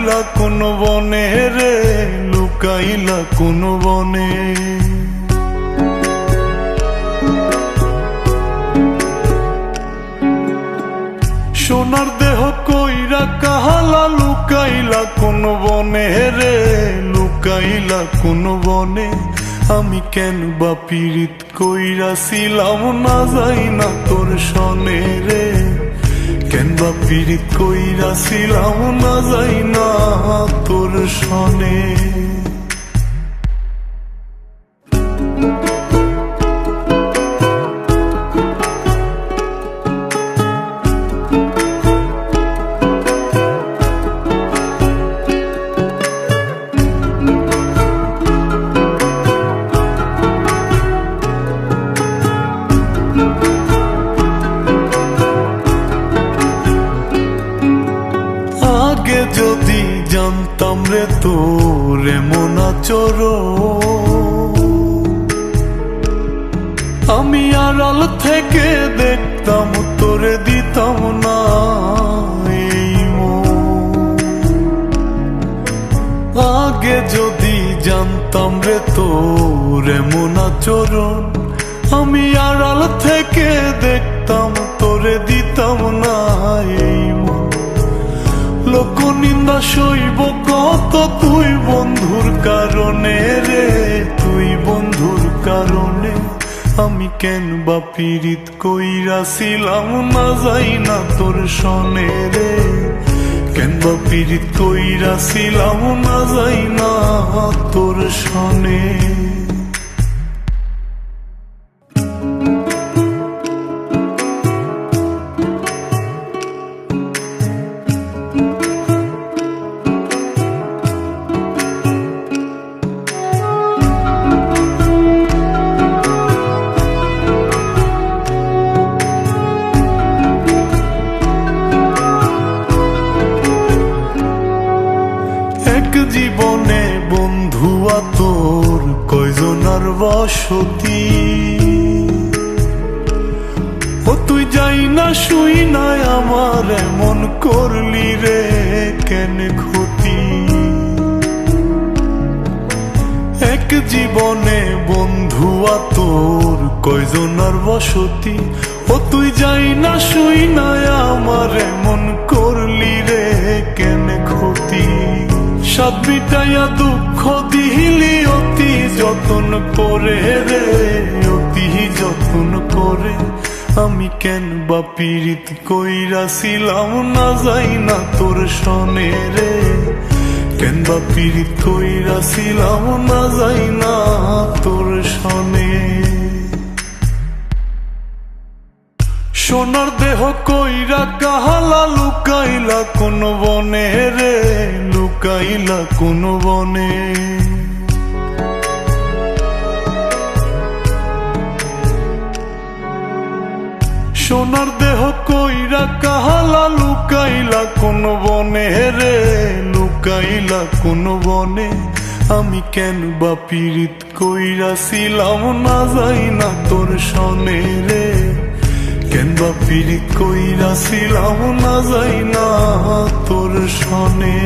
লুকাইলা কোন বনে রে, লুকাইলা কোন বনে। সোনার দেহ কইরা কাহালা, লুকাইলা কোন বনে রে, লুকাইলা কোন বনে। আমি কেন বা পীড়িত কইরাছিলাম না যাই না তোর সনে রে, কেন বা পীড়িত কইরাছিলাম না যাই না তোর সনে। আগে যদি জানতাম রে তোর এমন আচরণ, আমি আড়াল থেকে দেখতাম তোরে দিতাম না এই মন। আগে যদি জানতাম রে তোর এমন আচরণ, আমি আড়াল থেকে দেখতাম তোরে দিতাম না এই মন। লোক নিন্দা সইব কত তুই বন্ধুর কারণে রে, তুই বন্ধুর কারণে। আমি কেন বা পীড়িত কইরাছিলাম না যাই না তোর সনে রে, কেন বা পীড়িত কইরাছিলাম না যাই না তোর সনে। জীবনে বন্ধু তোর কয়জনার বসতি, ও তুই যাই না শুই নাই আমার এমন করলি রে কেন ক্ষতি। এক জীবনে বন্ধু তোর কয়জনার বসতি, ও তুই যাই না শুই নাই আমার এমন করলি রে কেন ক্ষতি। সাত বিটাইয়া দুঃখ দিলি অতি যতন করে রে, অতি যতন করে। আমি কেন বা পীড়িত কইরাছিলাম না যাই না তোর সনে রে, কেন বা পীড়িত কইরাছিলাম না যাই না তোর সনে। সোনার দেহ কইরা কাহালা, লুকাইলা কোন বনে রে, লুকাইলা কোন বনে। সোনার দেহ কইরা কাহালা, লুকাইলা কোন বনে রে, লুকাইলা কোন বনে। আমি কেন বা পীড়িত কইরাছিলাম না যাই না তোর সনে রে, কেন বা পীড়িত কইরাছিলাম না যাই না তোর সনে।